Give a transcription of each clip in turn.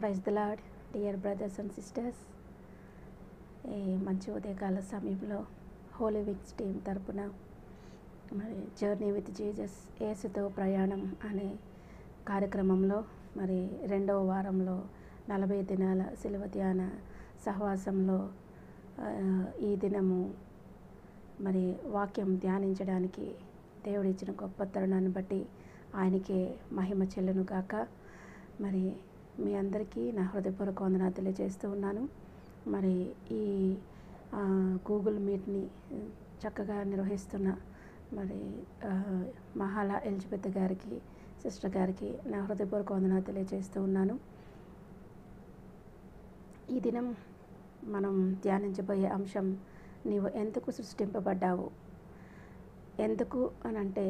Praise the Lord dear brothers and sisters. ఈ మంచి ఉదయకాల సమయంలో హోలీ విక్స్ టీం తరపున మరి జర్నీ విత్ జీసస్ యేసుతో ప్రయాణం అనే కార్యక్రమంలో మరి 2వ వారంలో 40 దినాల సిలువ ధ్యాన సహవాసంలో ఈ దినము మరి వాక్యం ధ్యానించడానికి దేవుడిచ్చిన గొప్ప తరుణాన్ని బట్టి ఆయనకే మహిమ చెల్లును గాక. మరి మీ అందరికీ నా హృదయపూర్వక వందనాలు తెలియజేస్తూ ఉన్నాను. మరి ఈ గూగుల్ మీట్ని చక్కగా నిర్వహిస్తున్న మరి మహాలా ఎలిజబెత్ గారికి, సిస్టర్ గారికి నా హృదయపూర్వక వందనాలు తెలియజేస్తూ ఉన్నాను. ఈ దినం మనం ధ్యానించబోయే అంశం, నీవు ఎందుకు సృష్టింపబడ్డావు. ఎందుకు అని అంటే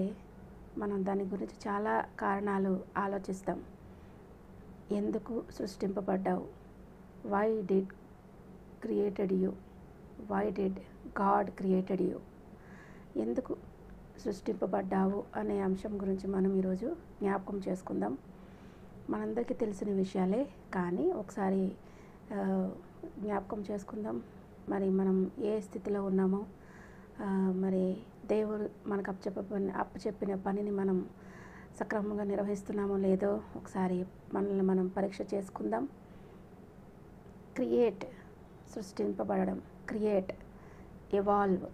మనం దాని గురించి చాలా కారణాలు ఆలోచిస్తాం. ఎందుకు సృష్టింపబడ్డావు, why did created you, why did God created you, ఎందుకు సృష్టింపబడ్డావు అనే అంశం గురించి మనం ఈరోజు జ్ఞాపకం చేసుకుందాం. మనందరికీ తెలిసిన విషయాలే, కానీ ఒకసారి జ్ఞాపకం చేసుకుందాం. మరి మనం ఏ స్థితిలో ఉన్నామో, మరి దేవుడు మనకు అప్పచెప్పిన పనిని మనం సక్రమంగా నిర్వహిస్తున్నామో లేదో ఒకసారి మనల్ని మనం పరీక్ష చేసుకుందాం. క్రియేట్, సృష్టింపబడడం, క్రియేట్, ఎవాల్వ్,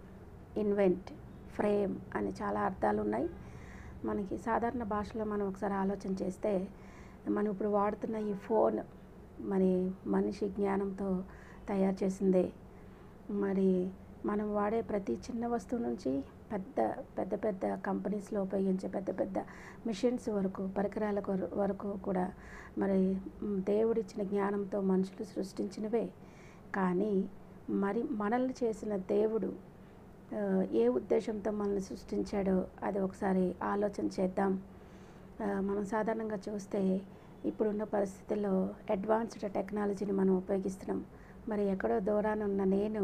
ఇన్వెంట్, ఫ్రేమ్ అని చాలా అర్థాలు ఉన్నాయి. మనకి సాధారణ భాషలో మనం ఒకసారి ఆలోచన చేస్తే, మనం ఇప్పుడు వాడుతున్న ఈ ఫోన్ మరి మనిషి జ్ఞానంతో తయారు చేసిందే. మరి మనం వాడే ప్రతి చిన్న వస్తువు నుంచి పెద్ద పెద్ద కంపెనీస్లో ఉపయోగించే పెద్ద పెద్ద మిషన్స్ వరకు, పరికరాల వరకు కూడా మరి దేవుడిచ్చిన జ్ఞానంతో మనుషులు సృష్టించినవే. కానీ మరి మనల్ని చేసిన దేవుడు ఏ ఉద్దేశంతో మనల్ని సృష్టించాడో అది ఒకసారి ఆలోచన చేద్దాం. మనం సాధారణంగా చూస్తే ఇప్పుడున్న పరిస్థితుల్లో అడ్వాన్స్డ్ టెక్నాలజీని మనం ఉపయోగిస్తున్నాం. మరి ఎక్కడో దూరాన ఉన్న నేను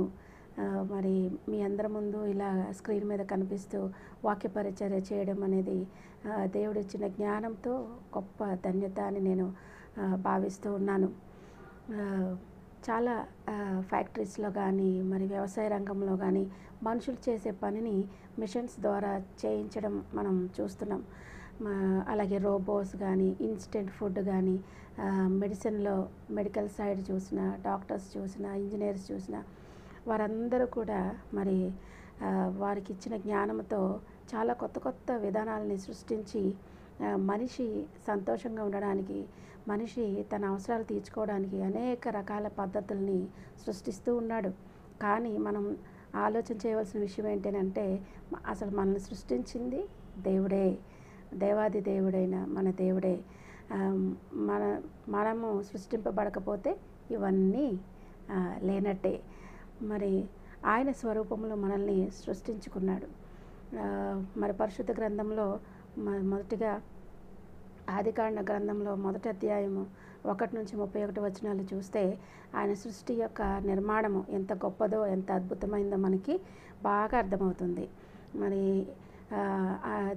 మరి మీ అందరి ముందు ఇలా స్క్రీన్ మీద కనిపిస్తూ వాక్య పరిచర్య చేయడం అనేది దేవుడిచ్చిన జ్ఞానంతో గొప్ప ధన్యత అని నేను భావిస్తూ ఉన్నాను. చాలా ఫ్యాక్టరీస్లో కానీ మరి వ్యవసాయ రంగంలో కానీ మనుషులు చేసే పనిని మిషన్స్ ద్వారా చేయించడం మనం చూస్తున్నాం. అలాగే రోబోట్స్ కానీ, ఇన్స్టెంట్ ఫుడ్ కానీ, మెడికల్ సైడ్ చూసిన, డాక్టర్స్ చూసిన, ఇంజనీర్స్ చూసిన వారందరూ కూడా మరి వారికి ఇచ్చిన జ్ఞానంతో చాలా కొత్త కొత్త విధానాలని సృష్టించి మనిషి సంతోషంగా ఉండడానికి, మనిషి తన అవసరాలు తీర్చుకోవడానికి అనేక రకాల పద్ధతుల్ని సృష్టిస్తూ ఉన్నాడు. కానీ మనం ఆలోచన చేయవలసిన విషయం ఏంటంటే, అసలు మనల్ని సృష్టించింది దేవుడే, దేవాది దేవుడైన మన దేవుడే. మనము సృష్టింపబడకపోతే ఇవన్నీ లేనట్టే. మరి ఆయన స్వరూపంలో మనల్ని సృష్టించుకున్నాడు. మరి పరిశుద్ధ గ్రంథంలో మొదటిగా ఆదికాండ గ్రంథంలో 1వ అధ్యాయము 1 నుంచి 31 వచనాలు చూస్తే ఆయన సృష్టి యొక్క నిర్మాణము ఎంత గొప్పదో, ఎంత అద్భుతమైందో మనకి బాగా అర్థమవుతుంది. మరి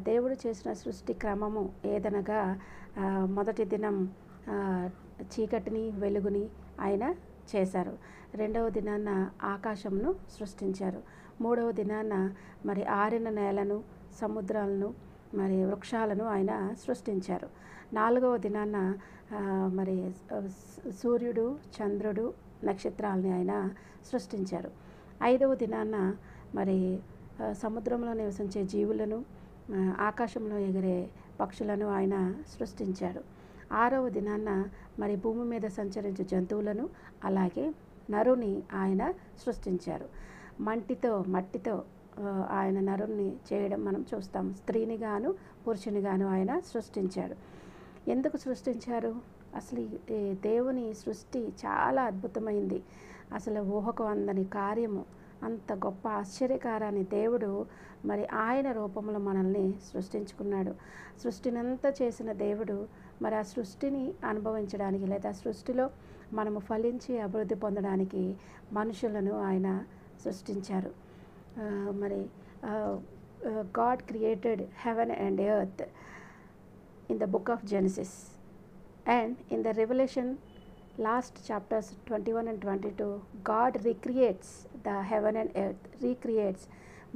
దేవుడు చేసిన సృష్టి క్రమము ఏదనగా, మొదటి దినం చీకటిని, వెలుగుని ఆయన చేశారు. 2వ దినాన ఆకాశంను సృష్టించారు. 3వ దినాన మరి ఆరిన నేలను, సముద్రాలను, మరి వృక్షాలను ఆయన సృష్టించారు. 4వ దినాన మరి సూర్యుడు, చంద్రుడు, నక్షత్రాలని ఆయన సృష్టించారు. 5వ దినాన మరి సముద్రంలో నివసించే జీవులను, ఆకాశంలో ఎగిరే పక్షులను ఆయన సృష్టించాడు. 6వ దినాన మరి భూమి మీద సంచరించే జంతువులను, అలాగే నరుని ఆయన సృష్టించారు. మట్టితో ఆయన నరుని చేయడం మనం చూస్తాం. స్త్రీని గాను, పురుషుని గాను ఆయన సృష్టించాడు. ఎందుకు సృష్టించారు? అసలు దేవుని సృష్టి చాలా అద్భుతమైంది. అసలు ఊహకు అందని కార్యము, అంత గొప్ప ఆశ్చర్యకారాన్ని దేవుడు మరి ఆయన రూపంలో మనల్ని సృష్టించుకున్నాడు. సృష్టినంతా చేసిన దేవుడు మరి ఆ సృష్టిని అనుభవించడానికి, లేదా సృష్టిలో మనము ఫలించి అభివృద్ధి పొందడానికి మనుషులను ఆయన సృష్టించారు. మరి God created heaven and earth in the book of Genesis, and in the Revelation last chapters 21 and 22 God recreates the heaven and earth, recreates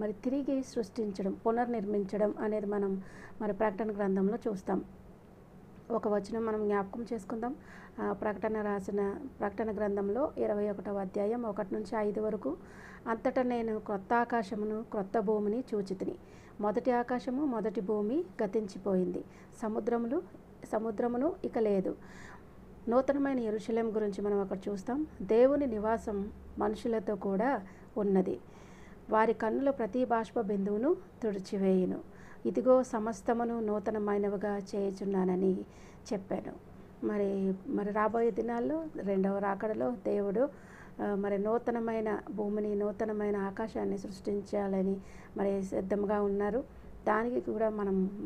మరి తిరిగి సృష్టించడం, పునర్నిర్మించడం అనేది మనం మరి ప్రకటన గ్రంథంలో చూస్తాం. ఒక వచనం మనం జ్ఞాపకం చేసుకుందాం. ప్రకటన గ్రంథంలో 21వ అధ్యాయం 1 నుంచి 5 వరకు. అంతటా నేను క్రొత్త ఆకాశమును క్రొత్త భూమిని చూచితిని. మొదటి ఆకాశము మొదటి భూమి గతించిపోయింది, సముద్రమును ఇక లేదు. నూతనమైన యెరూషలేము గురించి మనం అక్కడ చూస్తాం. దేవుని నివాసం మనుషులతో కూడా ఉన్నది. వారి కన్నుల ప్రతి బాష్ప బిందువును తుడిచివేయును. ఇదిగో సమస్తమును నూతనమైనవిగా చేయుచున్నానని చెప్పాను. మరి రాబోయే దినాల్లో రెండవ రాకడలో దేవుడు మరి నూతనమైన భూమిని, నూతనమైన ఆకాశాన్ని సృష్టించాలని మరి సిద్ధంగా ఉన్నారు. దానికి కూడా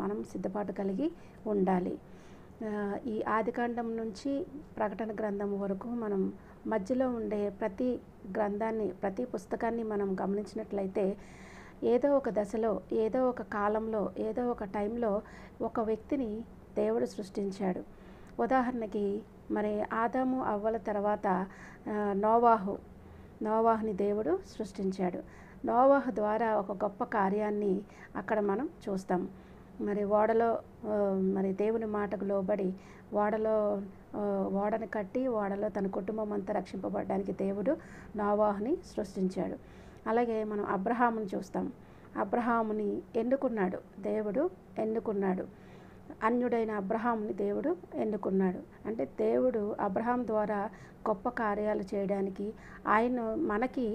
మనం సిద్ధపాటు కలిగి ఉండాలి. ఈ ఆదికాండం నుంచి ప్రకటన గ్రంథం వరకు మనం మధ్యలో ఉండే ప్రతి గ్రంథాన్ని, ప్రతి పుస్తకాన్ని మనం గమనించినట్లయితే ఏదో ఒక దశలో, ఏదో ఒక కాలంలో, ఏదో ఒక టైంలో ఒక వ్యక్తిని దేవుడు సృష్టించాడు. ఉదాహరణకి మరి ఆదాము అవ్వల తర్వాత నోవాహుని దేవుడు సృష్టించాడు. నోవాహు ద్వారా ఒక గొప్ప కార్యాన్ని అక్కడ మనం చూస్తాం. మరి ఓడలో మరి దేవుని మాటకు లోబడి ఓడను కట్టి ఓడలో తన కుటుంబం అంతా రక్షింపబడడానికి దేవుడు నోవాహుని సృష్టించాడు. అలాగే మనం అబ్రహాముని చూస్తాం. అబ్రహాముని దేవుడు ఎన్నుకున్నాడు. అన్యుడైన అబ్రహాముని దేవుడు ఎన్నుకున్నాడు. అంటే దేవుడు అబ్రహాం ద్వారా గొప్ప కార్యాలు చేయడానికి, ఆయన మనకి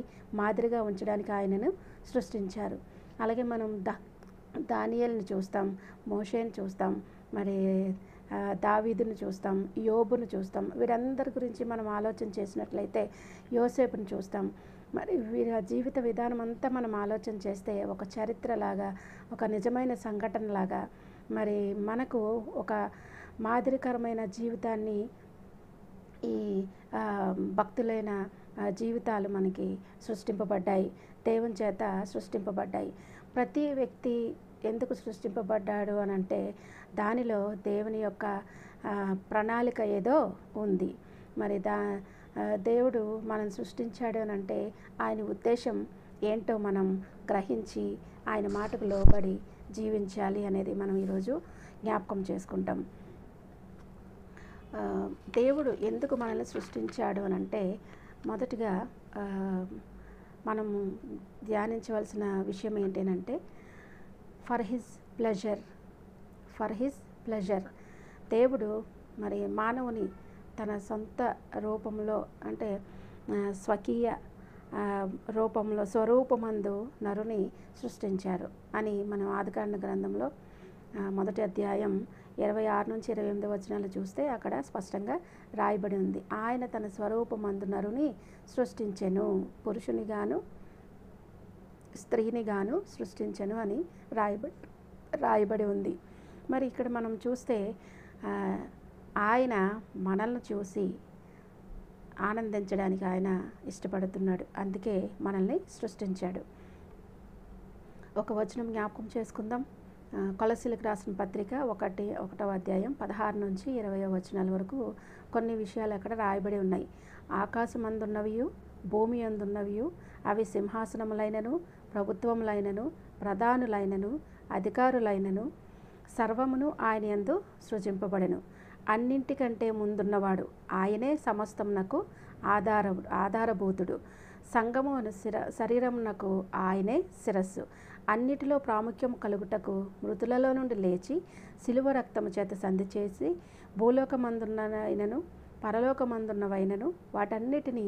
మాదిరిగా ఉంచడానికి ఆయనను సృష్టించారు. అలాగే మనం దానియేలుని చూస్తాం, మోషేని చూస్తాం, మరి దావీదుని చూస్తాం, యోబును చూస్తాం. వీరందరి గురించి మనం ఆలోచన చేసినట్లయితే యోసేపుని చూస్తాం. మరి వీరి జీవిత విధానం అంతా మనం ఆలోచన చేస్తే ఒక చరిత్రలాగా, ఒక నిజమైన సంఘటనలాగా మరి మనకు ఒక మాదిరికరమైన జీవితాన్ని ఈ భక్తులైన జీవితాలు మనకి సృష్టింపబడ్డాయి, దేవుని చేత సృష్టింపబడ్డాయి. ప్రతి వ్యక్తి ఎందుకు సృష్టింపబడ్డాడు అని అంటే దానిలో దేవుని యొక్క ప్రణాళిక ఏదో ఉంది. మరి దేవుడు మనం సృష్టించాడు అని అంటే ఆయన ఉద్దేశం ఏంటో మనం గ్రహించి ఆయన మాటకు లోబడి జీవించాలి అనేది మనం ఈరోజు జ్ఞాపకం చేసుకుంటాం. దేవుడు ఎందుకు మనల్ని సృష్టించాడు అని అంటే మొదటిగా మనము ధ్యానించవలసిన విషయం ఏంటంటే ఫర్ హిజ్ ప్లెజర్. దేవుడు మరి మానవుని తన సొంత రూపంలో, అంటే స్వకీయ రూపంలో, స్వరూపమందు నరుని సృష్టించారు అని మనం ఆదికాండ గ్రంథంలో మొదటి అధ్యాయం 26 నుంచి 28 వచనాలు చూస్తే అక్కడ స్పష్టంగా రాయబడి ఉంది. ఆయన తన స్వరూపమందు నరుని సృష్టించెను, పురుషునిగాను స్త్రీనిగాను సృష్టించెను అని రాయబడి ఉంది. మరి ఇక్కడ మనం చూస్తే ఆయన మనల్ని చూసి ఆనందించడానికి ఆయన ఇష్టపడుతున్నాడు. అందుకే మనల్ని సృష్టించాడు. ఒక వచనం జ్ఞాపకం చేసుకుందాం. కొలసీలకు రాసిన పత్రిక 1వ అధ్యాయం 16 నుంచి 20 వచనాల వరకు కొన్ని విషయాలు అక్కడ రాయబడి ఉన్నాయి. ఆకాశమందున్నవియు భూమి అందున్నవియు అవి సింహాసనములైనను, ప్రభుత్వములైనను, ప్రధానులైనను, అధికారులైనను సర్వమును ఆయన యందు సృజింపబడెను. అన్నింటికంటే ముందున్నవాడు ఆయనే సమస్తమునకు ఆధారభూతుడు. సంఘము అను శరీరమునకు ఆయనే శిరస్సు. అన్నిటిలో ప్రాముఖ్యం కలుగుటకు మృతులలో నుండి లేచి శిలువ రక్తము చేత సంధి చేసి భూలోకమందున్నవైనను పరలోకమందున్నవైనను వాటన్నిటినీ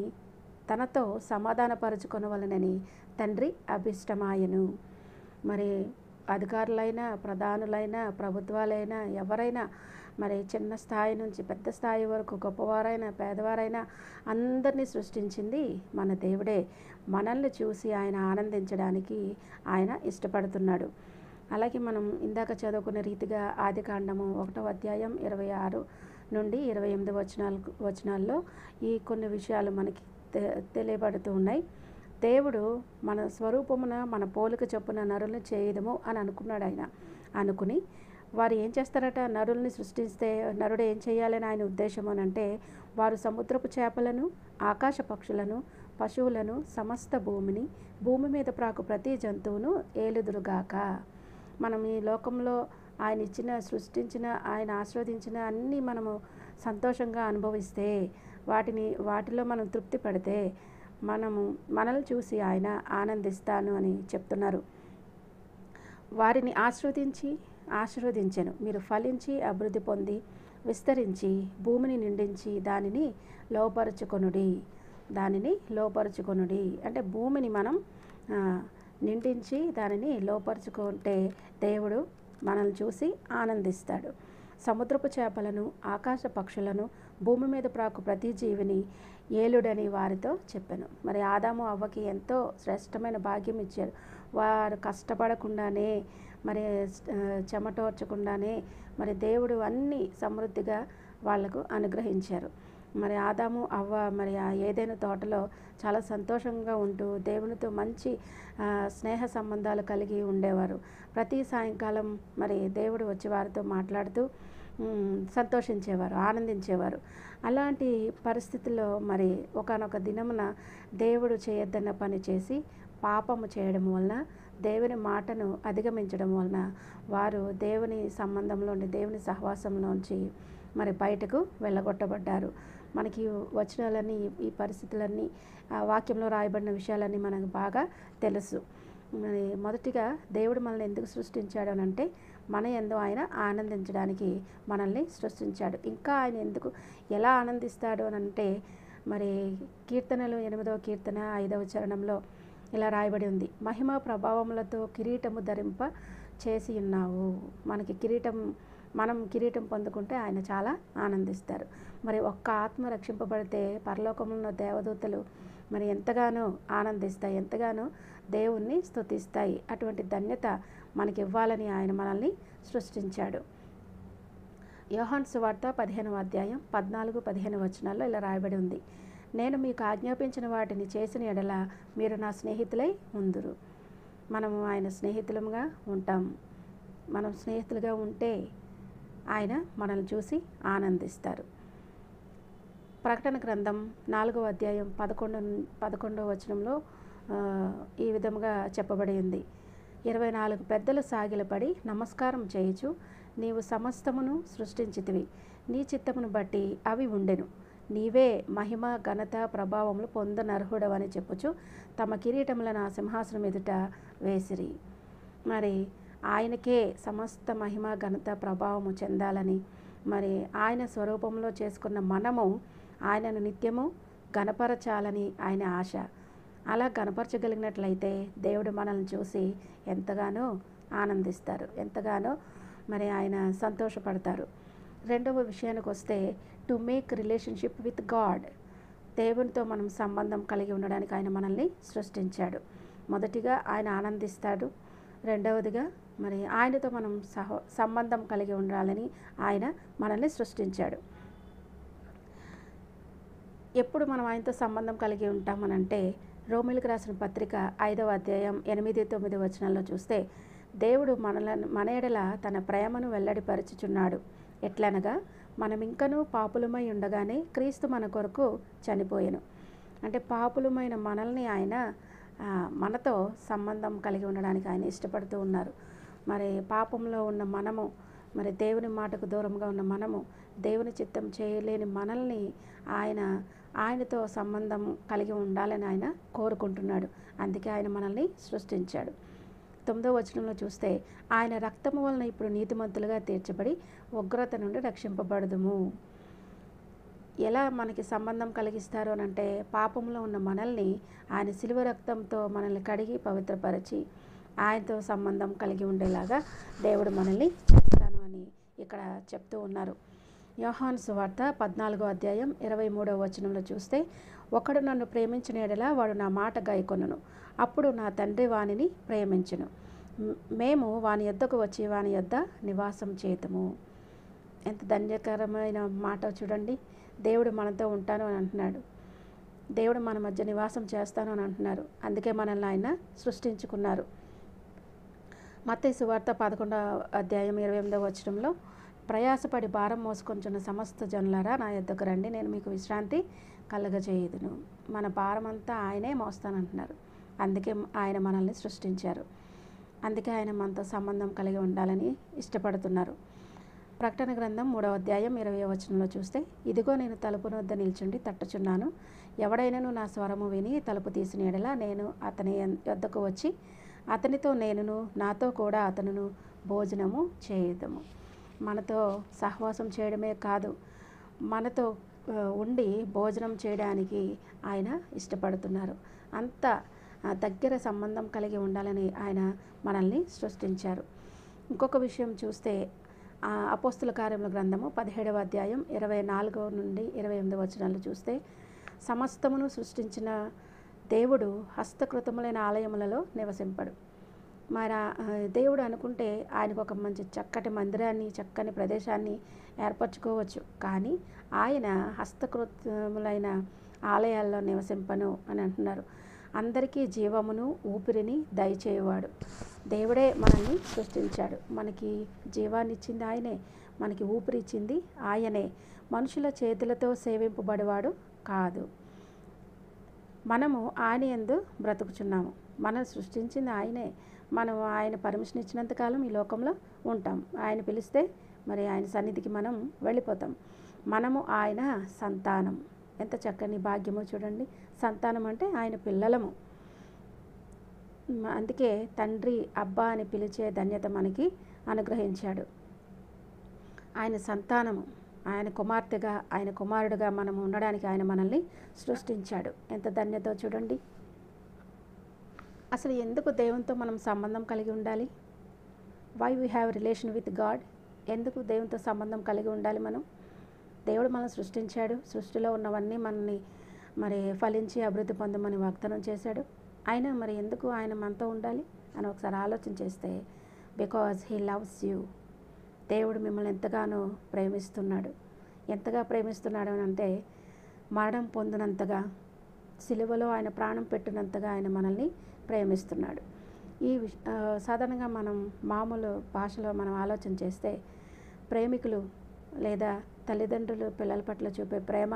తనతో సమాధానపరచుకొనవలనని తండ్రి అభిష్టమాయను. మరి అధికారులైనా, ప్రధానులైనా, ప్రభుత్వాలైనా, ఎవరైనా మరి చిన్న స్థాయి నుంచి పెద్ద స్థాయి వరకు, గొప్పవారైనా పేదవారైనా అందరినీ సృష్టించింది మన దేవుడే. మనల్ని చూసి ఆయన ఆనందించడానికి ఆయన ఇష్టపడుతున్నాడు. అలాగే మనం ఇందాక చదువుకున్న రీతిగా ఆదికాండము 1వ అధ్యాయం 26 నుండి 28 వచనాల్లో ఈ కొన్ని విషయాలు మనకి తెలియబడుతూ ఉన్నాయి. దేవుడు మన స్వరూపమున మన పోలిక చొప్పున నరుల్ని చేయదము అని అనుకున్నాడు. ఆయన అనుకుని వారు ఏం చేస్తారట, నరుల్ని సృష్టిస్తే నరుడు ఏం చేయాలని ఆయన ఉద్దేశం అని అంటే వారు సముద్రపు చేపలను, ఆకాశ పక్షులను, పశువులను, సమస్త భూమిని, భూమి మీద ప్రాకు ప్రతి జంతువును ఏలుదురుగాక. మనం ఈ లోకంలో ఆయన ఇచ్చిన, సృష్టించిన, ఆయన ఆస్వాదించిన అన్నీ మనము సంతోషంగా అనుభవిస్తే, వాటిలో మనం తృప్తి పడితే మనల్ని చూసి ఆయన ఆనందిస్తాను అని చెప్తున్నారు. వారిని ఆశీర్వదించెను. మీరు ఫలించి అభివృద్ధి పొంది విస్తరించి భూమిని నిండించి దానిని లోపరుచుకొనుడి. అంటే భూమిని మనం నిండించి దానిని లోపరుచుకుంటే దేవుడు మనల్ని చూసి ఆనందిస్తాడు. సముద్రపు చేపలను, ఆకాశ పక్షులను, భూమి మీద ప్రాకు ప్రతి జీవిని ఏలుడని వారితో చెప్పాను. మరి ఆదాము అవ్వకి ఎంతో శ్రేష్టమైన భాగ్యం ఇచ్చారు. వారు కష్టపడకుండానే, మరి చెమటోర్చకుండానే మరి దేవుడు అన్నీ సమృద్ధిగా వాళ్లకు అనుగ్రహించారు. మరి ఆదాము అవ్వ మరి ఆ ఏదైనా తోటలో చాలా సంతోషంగా ఉంటూ దేవునితో మంచి స్నేహ సంబంధాలు కలిగి ఉండేవారు. ప్రతి సాయంకాలం మరి దేవుడు వచ్చి వారితో మాట్లాడుతూ సంతోషించేవారు, ఆనందించేవారు. అలాంటి పరిస్థితుల్లో మరి ఒకానొక దినమున దేవుడు చేయొద్దన్న పని చేసి పాపము చేయడం వలన, దేవుని మాటను అధిగమించడం వలన వారు దేవుని సంబంధంలోని, దేవుని సహవాసంలోంచి మరి బయటకు వెళ్ళగొట్టబడ్డారు. మనకి వచనాలన్నీ, ఈ పరిస్థితులన్నీ, వాక్యంలో రాయబడిన విషయాలన్నీ మనకు బాగా తెలుసు. మరి మొదటిగా దేవుడు మనల్ని ఎందుకు సృష్టించాడు అని అంటే, మన యందు ఆయన ఆనందించడానికి మనల్ని సృష్టించాడు. ఇంకా ఆయన ఎలా ఆనందిస్తాడు అని అంటే, మరి కీర్తనలు 8వ కీర్తన 5వ చరణంలో ఇలా రాయబడి ఉంది. మహిమ ప్రభావములతో కిరీటము ధరింప చేసి ఉన్నావు. మనం కిరీటం పొందుకుంటే ఆయన చాలా ఆనందిస్తారు. మరి ఒక్క ఆత్మ రక్షింపబడితే పరలోకంలో ఉన్న దేవదూతలు మరి ఎంతగానో ఆనందిస్తాయి, ఎంతగానో దేవుణ్ణి స్తుతిస్తాయి. అటువంటి ధన్యత మనకి ఇవ్వాలని ఆయన మనల్ని సృష్టించాడు. యోహాను సువార్త 15వ అధ్యాయం 14-15 వచనాల్లో ఇలా రాయబడి ఉంది. నేను మీకు ఆజ్ఞాపించిన వాటిని చేసిన ఎడల మీరు నా స్నేహితులై ఉందురు. మనము ఆయన స్నేహితులుగా ఉంటాం. మనం స్నేహితులుగా ఉంటే ఆయన మనల్ని చూసి ఆనందిస్తారు. ప్రకటన గ్రంథం 4వ అధ్యాయం 11వ వచనంలో ఈ విధముగా చెప్పబడి ఉంది. 24 పెద్దలు సాగిలపడి నమస్కారం చేయుచు, నీవు సమస్తమును సృష్టించితివి, నీ చిత్తమును బట్టి అవి ఉండెను. నీవే మహిమ, ఘనత, ప్రభావములు పొందనర్హుడవని చెప్పుచు తమ కిరీటములను ఆ సింహాసనం ఎదుట వేసిరి. మరి ఆయనకే సమస్త మహిమ, ఘనత, ప్రభావము చెందాలని, మరి ఆయన స్వరూపంలో చేసుకున్న మనము ఆయనను నిత్యము గణపరచాలని ఆయన ఆశ. అలా గణపరచగలిగినట్లయితే దేవుడు మనల్ని చూసి ఎంతగానో ఆనందిస్తారు, ఎంతగానో మరి ఆయన సంతోషపడతారు. రెండవ విషయానికి వస్తే, to make relationship with God. దేవునితో మనం సంబంధం కలిగి ఉండడానికి ఆయన మనల్ని సృష్టించాడు. మొదటిగా ఆయన ఆనందిస్తాడు. రెండవదిగా మరి ఆయనతో మనం సంబంధం కలిగి ఉండాలని ఆయన మనల్ని సృష్టించాడు. ఎప్పుడు మనం ఆయనతో సంబంధం కలిగి ఉంటామనంటే, రోమీయులకు రాసిన పత్రిక 5వ అధ్యాయం 8-9 వచనాల్లో చూస్తే, దేవుడు మన ఎడల తన ప్రేమను వెల్లడిపరచుచున్నాడు. ఎట్లనగా, మనమింకనూ పాపులమై ఉండగానే క్రీస్తు మన కొరకు చనిపోయెను. అంటే పాపులమైన మనల్ని ఆయన మనతో సంబంధం కలిగి ఉండడానికి ఆయన ఇష్టపడుతూ ఉన్నారు. మరి పాపంలో ఉన్న మనము, మరి దేవుని మాటకు దూరంగా ఉన్న మనము, దేవుని చిత్తం చేయలేని మనల్ని ఆయనతో సంబంధం కలిగి ఉండాలని ఆయన కోరుకుంటున్నాడు. అందుకే ఆయన మనల్ని సృష్టించాడు. 9వ వచనంలో చూస్తే, ఆయన రక్తము వలన ఇప్పుడు నీతిమంతులుగా తీర్చబడి ఉగ్రత నుండి రక్షింపబడదుము. ఎలా మనకి సంబంధం కలిగిస్తారు అని అంటే, పాపంలో ఉన్న మనల్ని ఆయన శిలువ రక్తంతో మనల్ని కడిగి పవిత్రపరిచి ఆయనతో సంబంధం కలిగి ఉండేలాగా దేవుడు మనల్ని చేస్తాను అని ఇక్కడ చెప్తూ ఉన్నారు. యోహాను సువార్త 14వ అధ్యాయం 23వ వచనంలో చూస్తే, ఒకడు నన్ను ప్రేమించిన ఎడల వాడు నా మాట గైకొనును, అప్పుడు నా తండ్రి వానిని ప్రేమించును, మేము వాని యొద్దకు వచ్చి వాని యొద్ద నివాసం చేతుము. ఎంత ధన్యకరమైన మాట చూడండి. దేవుడు మనతో ఉంటాను అని అంటున్నాడు. దేవుడు మన మధ్య నివాసం చేస్తాను అని అంటున్నారు. అందుకే మనల్ని ఆయన సృష్టించుకున్నారు. మత్తయి సువార్త 11వ అధ్యాయం 28వ వచనంలో, ప్రయాసపడి భారం మోసుకొంచున్న సమస్త జనులారా నా యొద్దకు రండి, నేను మీకు విశ్రాంతి కలుగజేయుదును. మన భారం అంతా ఆయనే మోస్తానంటున్నారు. అందుకే ఆయన మనల్ని సృష్టించారు. అందుకే ఆయన మనతో సంబంధం కలిగి ఉండాలని ఇష్టపడుతున్నారు. ప్రకటన గ్రంథం 3వ అధ్యాయం 20వ వచనంలో చూస్తే, ఇదిగో నేను తలుపు వద్ద నిల్చుండి తట్టుచున్నాను. ఎవడైనను నా స్వరము విని తలుపు తీసిన యెడల నేను అతని యొద్దకు వచ్చి అతనితో నేనును నాతో కూడా అతనును భోజనము చేయుదము. మనతో సహవాసం చేయడమే కాదు, మనతో ఉండి భోజనం చేయడానికి ఆయన ఇష్టపడుతున్నారు. అంత దగ్గర సంబంధం కలిగి ఉండాలని ఆయన మనల్ని సృష్టించారు. ఇంకొక విషయం చూస్తే అపోస్తుల కార్యముల గ్రంథము 17వ అధ్యాయం 24 నుండి 28 వచనాలు చూస్తే, సమస్తమును సృష్టించిన దేవుడు హస్తకృతములైన ఆలయములలో నివసింపడు. మరి దేవుడు అనుకుంటే ఆయనకు ఒక మంచి చక్కటి మందిరాన్ని, చక్కని ప్రదేశాన్ని ఏర్పరచుకోవచ్చు. కానీ ఆయన హస్తకృతములైన ఆలయాల్లో నివసింపను అని అంటున్నారు. అందరికీ జీవమును ఊపిరిని దయచేయవాడు దేవుడే మనల్ని సృష్టించాడు. మనకి జీవాన్ని ఇచ్చింది ఆయనే, మనకి ఊపిరి ఇచ్చింది ఆయనే. మనుషుల చేతులతో సేవింపబడేవాడు కాదు. మనము ఆయన యందు బ్రతుకుచున్నాము. మనం సృష్టించింది ఆయనే. మనం ఆయన పర్మిషన్ ఇచ్చినంతకాలం ఈ లోకంలో ఉంటాం. ఆయన పిలిస్తే మరి ఆయన సన్నిధికి మనం వెళ్ళిపోతాం. మనము ఆయన సంతానం. ఎంత చక్కని భాగ్యమో చూడండి. సంతానం అంటే ఆయన పిల్లలము. అందుకే తండ్రి అబ్బా అని పిలిచే ధన్యత మనకి అనుగ్రహించాడు. ఆయన సంతానము, ఆయన కుమార్తెగా, ఆయన కుమారుడుగా మనం ఉండడానికి ఆయన మనల్ని సృష్టించాడు. ఎంత ధన్యతో చూడండి. అసలు ఎందుకు దేవునితో మనం సంబంధం కలిగి ఉండాలి? Why we have relation with God? ఎందుకు దేవునితో సంబంధం కలిగి ఉండాలి మనం? దేవుడు మనల్ని సృష్టించాడు. సృష్టిలో ఉన్నవన్నీ మనల్ని మరి ఫలించి అభివృద్ధి పొందమని వాగ్దానం చేశాడు. అయినా మరి ఎందుకు ఆయన మనతో ఉండాలి అని ఒకసారి ఆలోచన చేస్తే, బికాజ్ హీ లవ్స్ యూ. దేవుడు మిమ్మల్ని ఎంతగానో ప్రేమిస్తున్నాడు. ఎంతగా ప్రేమిస్తున్నాడు అని అంటే, మరణం పొందినంతగా, సిలువలో ఆయన ప్రాణం పెట్టినంతగా ఆయన మనల్ని ప్రేమిస్తున్నాడు. సాధారణంగా మనం మామూలు భాషలో మనం ఆలోచన చేస్తే, ప్రేమికులు లేదా తల్లిదండ్రులు పిల్లల పట్ల చూపే ప్రేమ,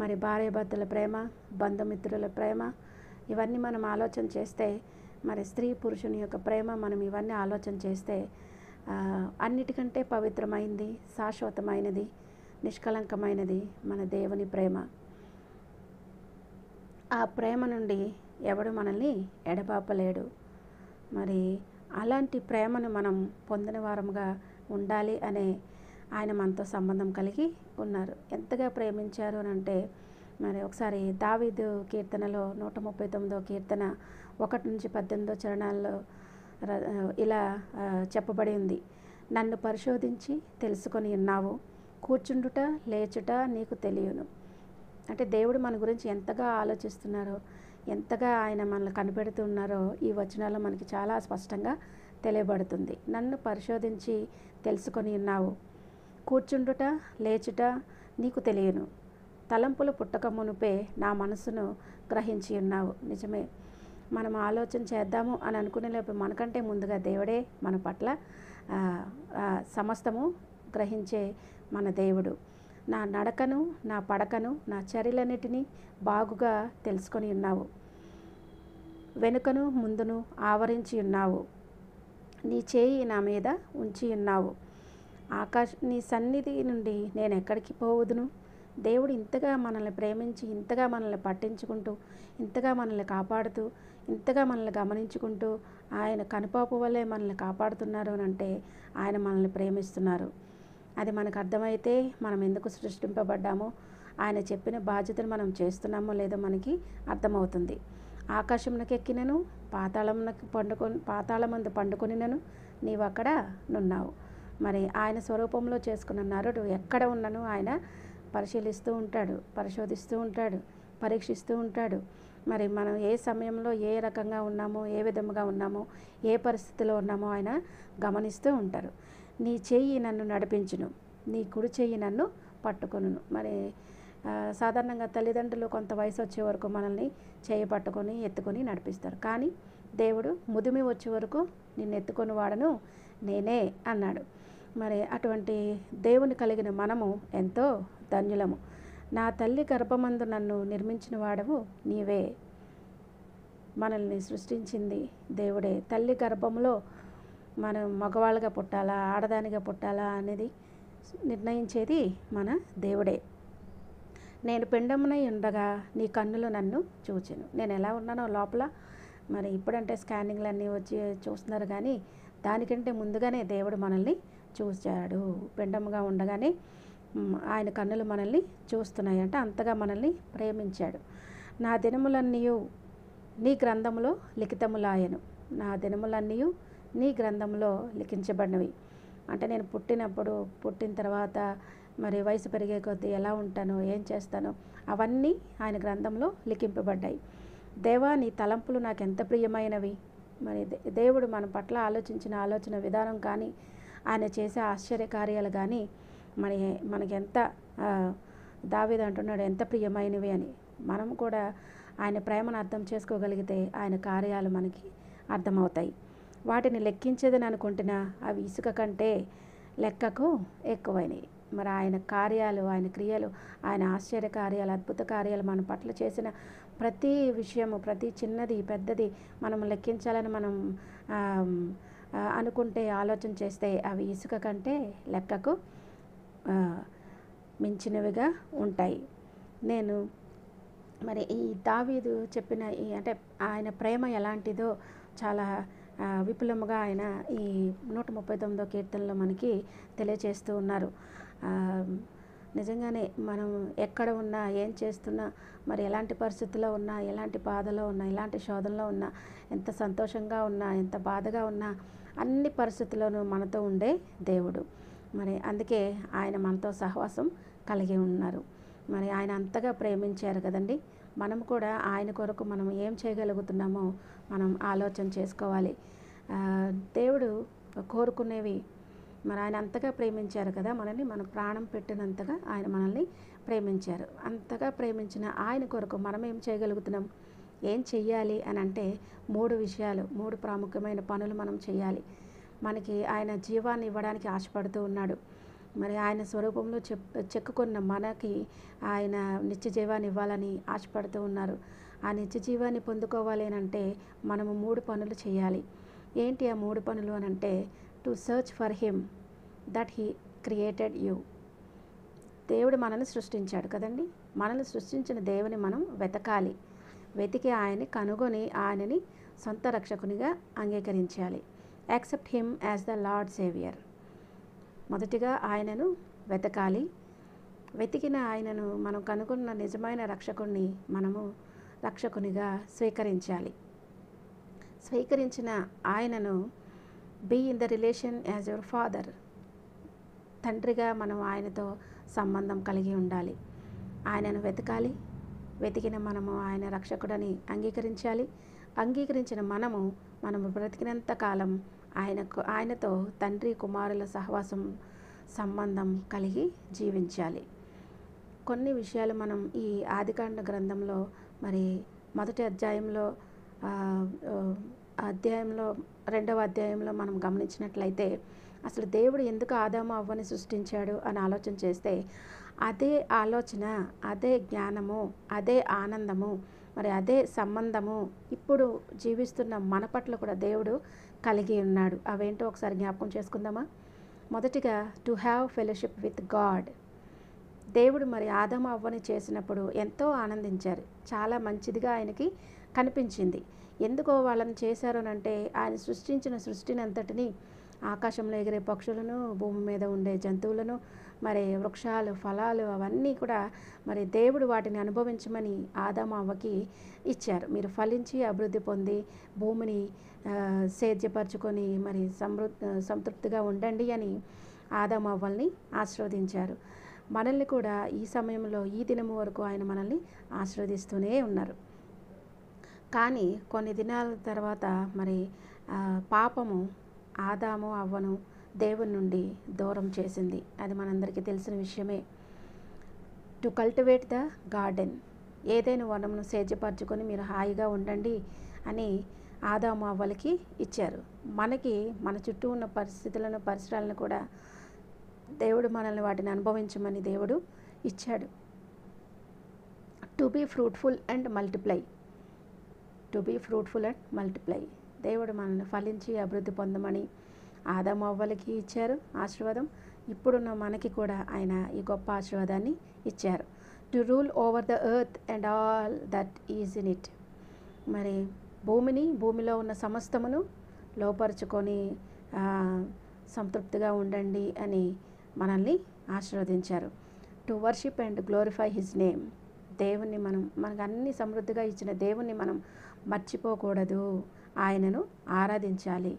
మరి భార్యాభర్తల ప్రేమ, బంధుమిత్రుల ప్రేమ, ఇవన్నీ మనం ఆలోచన చేస్తే, మరి స్త్రీ పురుషుని యొక్క ప్రేమ మనం ఇవన్నీ ఆలోచన చేస్తే, అన్నిటికంటే పవిత్రమైనది, శాశ్వతమైనది, నిష్కలంకమైనది మన దేవుని ప్రేమ. ఆ ప్రేమ నుండి ఎవడు మనల్ని ఎడబాపలేడు. మరి అలాంటి ప్రేమను మనం పొందిన వారముగా ఉండాలి అనే ఆయన మనతో సంబంధం కలిగి ఉన్నారు. ఎంతగా ప్రేమించారు అని అంటే, మరి ఒకసారి దావీదు కీర్తనలో 139వ కీర్తన 1 నుంచి 18 చరణాల్లో ఇలా చెప్పబడి ఉంది. నన్ను పరిశోధించి తెలుసుకొని ఉన్నావు, కూర్చుండుట లేచుట నీకు తెలియను. అంటే దేవుడు మన గురించి ఎంతగా ఆలోచిస్తున్నారో, ఎంతగా ఆయన మనల్ని కనిపెడుతున్నారో ఈ వచనాల్లో మనకి చాలా స్పష్టంగా తెలియబడుతుంది. నన్ను పరిశోధించి తెలుసుకొని ఉన్నావు, కూర్చుండుట లేచుట నీకు తెలియను, తలంపులు పుట్టక మునుపే నా మనసును గ్రహించి ఉన్నావు. నిజమే, మనం ఆలోచన చేద్దాము అని అనుకునే లోపు మనకంటే ముందుగా దేవుడే మన పట్ల సమస్తము గ్రహించే మన దేవుడు. నా నడకను, నా పడకను, నా చర్యలన్నిటినీ బాగుగా తెలుసుకొని ఉన్నావు. వెనుకను ముందును ఆవరించి ఉన్నావు. నీ చేయి నా మీద ఉంచి ఉన్నావు. నీ సన్నిధి నుండి నేను ఎక్కడికి పోవదును? దేవుడు ఇంతగా మనల్ని ప్రేమించి, ఇంతగా మనల్ని పట్టించుకుంటూ, ఇంతగా మనల్ని కాపాడుతూ, ఇంతగా మనల్ని గమనించుకుంటూ, ఆయన కనుపాపు వల్లే మనల్ని కాపాడుతున్నారు అని అంటే ఆయన మనల్ని ప్రేమిస్తున్నారు. అది మనకు అర్థమైతే మనం ఎందుకు సృష్టింపబడ్డామో, ఆయన చెప్పిన బాధ్యతను మనం చేస్తున్నామో లేదో మనకి అర్థమవుతుంది. ఆకాశమునకు ఎక్కినను, పాతాళమందు పండుకొనినను నీవు అక్కడ నున్నావు. మరి ఆయన స్వరూపంలో చేసుకున్న నరుడు ఎక్కడ ఉన్నను ఆయన పరిశీలిస్తూ ఉంటాడు, పరిశోధిస్తూ ఉంటాడు, పరీక్షిస్తూ ఉంటాడు. మరి మనం ఏ సమయంలో ఏ రకంగా ఉన్నామో, ఏ విధముగా ఉన్నామో, ఏ పరిస్థితిలో ఉన్నామో ఆయన గమనిస్తూ ఉంటారు. నీ చెయ్యి నన్ను నడిపించును, నీ కుడి చెయ్యి నన్ను పట్టుకొనును. మరి సాధారణంగా తల్లిదండ్రులు కొంత వయసు వచ్చే వరకు మనల్ని చేయి పట్టుకొని ఎత్తుకొని నడిపిస్తారు. కానీ దేవుడు ముదిమి వచ్చే వరకు నిన్ను ఎత్తుకొని వాడను నేనే అన్నాడు. మరి అటువంటి దేవుని కలిగిన మనము ఎంతో ధన్యులము. నా తల్లి గర్భమందు నన్ను నిర్మించిన వాడవు నీవే. మనల్ని సృష్టించింది దేవుడే. తల్లి గర్భంలో మనం మగవాళ్ళగా పుట్టాలా, ఆడదానిగా పుట్టాలా అనేది నిర్ణయించేది మన దేవుడే. నేను పిండమునై ఉండగా నీ కన్నులు నన్ను చూచెను. నేను ఎలా ఉన్నానో లోపల, మరి ఇప్పుడంటే స్కానింగ్లు అన్నీ వచ్చి చూస్తున్నారు, కానీ దానికంటే ముందుగానే దేవుడు మనల్ని చూశాడు. పిండముగా ఉండగానే ఆయన కన్నులు మనల్ని చూస్తున్నాయి అంటే అంతగా మనల్ని ప్రేమించాడు. నా దినములన్నీ నీ గ్రంథములో లిఖితములాయను. నా దినములన్నీ నీ గ్రంథంలో లిఖించబడినవి. అంటే నేను పుట్టిన తర్వాత మరి వయసు పెరిగే కొద్దీ ఎలా ఉంటానో, ఏం చేస్తానో అవన్నీ ఆయన గ్రంథంలో లిఖింపబడ్డాయి. దేవా, నీ తలంపులు నాకు ఎంత ప్రియమైనవి. మరి దేవుడు మన పట్ల ఆలోచించిన ఆలోచన విధానం కానీ, ఆయన చేసే ఆశ్చర్యకార్యాలు కానీ మనకి ఎంత దావీదు అంటున్నాడు, ఎంత ప్రియమైనవి అని. మనం కూడా ఆయన ప్రేమను అర్థం చేసుకోగలిగితే ఆయన కార్యాలు మనకి అర్థమవుతాయి. వాటిని లెక్కించేదని అనుకుంటున్నా అవి ఇసుక కంటే లెక్కకు ఎక్కువైనవి. మరి ఆయన కార్యాలు, ఆయన క్రియలు, ఆయన ఆశ్చర్య కార్యాలు, అద్భుత కార్యాలు మన పట్ల చేసిన ప్రతి విషయము, ప్రతి చిన్నది పెద్దది మనం లెక్కించాలని మనం అనుకుంటే, ఆలోచన చేస్తే అవి ఇసుక కంటే లెక్కకు మించినవిగా ఉంటాయి. నేను మరి ఈ దావీదు చెప్పిన అంటే ఆయన ప్రేమ ఎలాంటిదో చాలా విపులముగా ఆయన ఈ 139వ కీర్తనలో మనకి తెలియచేస్తూ ఉన్నారు. నిజంగానే మనం ఎక్కడ ఉన్నా, ఏం చేస్తున్నా, మరి ఎలాంటి పరిస్థితుల్లో ఉన్నా, ఎలాంటి బాధలో ఉన్నా, ఎలాంటి శోధనలో ఉన్నా, ఎంత సంతోషంగా ఉన్నా, ఎంత బాధగా ఉన్నా, అన్ని పరిస్థితుల్లోనూ మనతో ఉండే దేవుడు. మరి అందుకే ఆయన మనతో సహవాసం కలిగి ఉన్నారు. మరి ఆయన అంతగా ప్రేమించారు కదండి. మనం కూడా ఆయన కొరకు మనం ఏం చేయగలుగుతున్నామో మనం ఆలోచన చేసుకోవాలి. దేవుడు కోరుకునేవి, మరి ఆయన అంతగా ప్రేమించారు కదా మనల్ని, మన ప్రాణం పెట్టినంతగా ఆయన మనల్ని ప్రేమించారు. అంతగా ప్రేమించిన ఆయన కొరకు మనం ఏం చేయగలుగుతున్నాం, ఏం చెయ్యాలి అని అంటే 3 విషయాలు, 3 ప్రాముఖ్యమైన పనులు మనం చేయాలి. మనకి ఆయన జీవాన్ని ఇవ్వడానికి ఆశపడుతూ ఉన్నాడు. మరి ఆయన స్వరూపంలో చెక్కుకున్న మనకి ఆయన నిత్య జీవాన్ని ఇవ్వాలని ఆశపడుతూ ఉన్నారు. ఆ నిత్య జీవాన్ని పొందుకోవాలి అని అంటే మనము 3 పనులు చేయాలి. ఏంటి ఆ 3 పనులు అని అంటే, to search for him that he created you. దేవుడు మనల్ని సృష్టించాడు కదండి. మనల్ని సృష్టించిన దేవుని మనం వెతకాలి. వెతికి ఆయన్ని కనుగొని ఆయనని సొంత రక్షకునిగా అంగీకరించాలి. Accept him as the lord saviour. మొదటిగా ఆయనను వెతకాలి. వెతికిన ఆయనను మనం కనుగొన్న నిజమైన రక్షకుణ్ణి మనము రక్షకునిగా స్వీకరించాలి. స్వీకరించిన ఆయనను be in the relation as your father. తండ్రిగా మనం ఆయనతో సంబంధం కలిగి ఉండాలి. ఆయనను వెతకాలి. వెతికిన మనము ఆయన రక్షకుడని అంగీకరించాలి. అంగీకరించిన మనము బ్రతికినంత కాలం ఆయనతో తండ్రి కుమారుల సహవాసం సంబంధం కలిగి జీవించాలి. కొన్ని విషయాలు మనం ఈ ఆదికాండ గ్రంథంలో మరి మొదటి అధ్యాయంలో 2వ అధ్యాయంలో మనం గమనించినట్లయితే అసలు దేవుడు ఎందుకు ఆదాము అవ్వని సృష్టించాడు అని ఆలోచన చేస్తే అదే ఆలోచన, అదే జ్ఞానము, అదే ఆనందము, మరి అదే సంబంధము ఇప్పుడు జీవిస్తున్న మన పట్ల కూడా దేవుడు కలిగి ఉన్నాడు. అవేంటో ఒకసారి జ్ఞాపకం చేసుకుందామా. మొదటిగా to have fellowship with God. దేవుడు మరి ఆదాము అవ్వని చేసినప్పుడు ఎంతో ఆనందించారు. చాలా మంచిదిగా ఆయనకి కనిపించింది. ఎందుకో వాళ్ళని చేశారు అంటే ఆయన సృష్టించిన సృష్టిని అంతటిని, ఆకాశంలో ఎగిరే పక్షులను, భూమి మీద ఉండే జంతువులను, మరి వృక్షాలు, ఫలాలు అవన్నీ కూడా మరి దేవుడు వాటిని అనుభవించమని ఆదాము అవ్వకి ఇచ్చారు. మీరు ఫలించి అభివృద్ధి పొంది భూమిని సేద్యపరచుకొని మరి సంతృప్తిగా ఉండండి అని ఆదాము అవ్వల్ని ఆశీర్వదించారు. మనల్ని కూడా ఈ సమయంలో, ఈ దినము వరకు ఆయన మనల్ని ఆశీర్వదిస్తూనే ఉన్నారు. కానీ కొన్ని దినాల తర్వాత మరి పాపము ఆదాము అవ్వను దేవుని నుండి దూరం చేసింది. అది మనందరికీ తెలిసిన విషయమే. టు కల్టివేట్ ద గార్డెన్, ఏదైనా వనమును సేద్యపరచుకొని మీరు హాయిగా ఉండండి అని ఆదాము అవ్వలకి ఇచ్చారు. మనకి మన చుట్టూ ఉన్న పరిస్థితులను, పరిసరాలను కూడా దేవుడు మనల్ని వాటిని అనుభవించమని దేవుడు ఇచ్చాడు. To be fruitful and multiply. To be fruitful and multiply. దేవుడు మనల్ని ఫలించి అభివృద్ధి పొందమని ఆదాము అవ్వలకి ఇచ్చారు ఆశీర్వాదం. ఇప్పుడున్న మనకి కూడా ఆయన ఈ గొప్ప ఆశీర్వాదాన్ని ఇచ్చారు. To rule over the earth and all that is in it. మరి భూమిలో ఉన్న సమస్తమును లోపరుచుకొని సంతృప్తిగా ఉండండి అని మనల్ని ఆశీర్వదించారు. To worship and glorify his name. దేవుణ్ణి మనకు అన్ని సమృద్ధిగా ఇచ్చిన దేవుణ్ణి మనం మర్చిపోకూడదు. ఆయనను ఆరాధించాలి,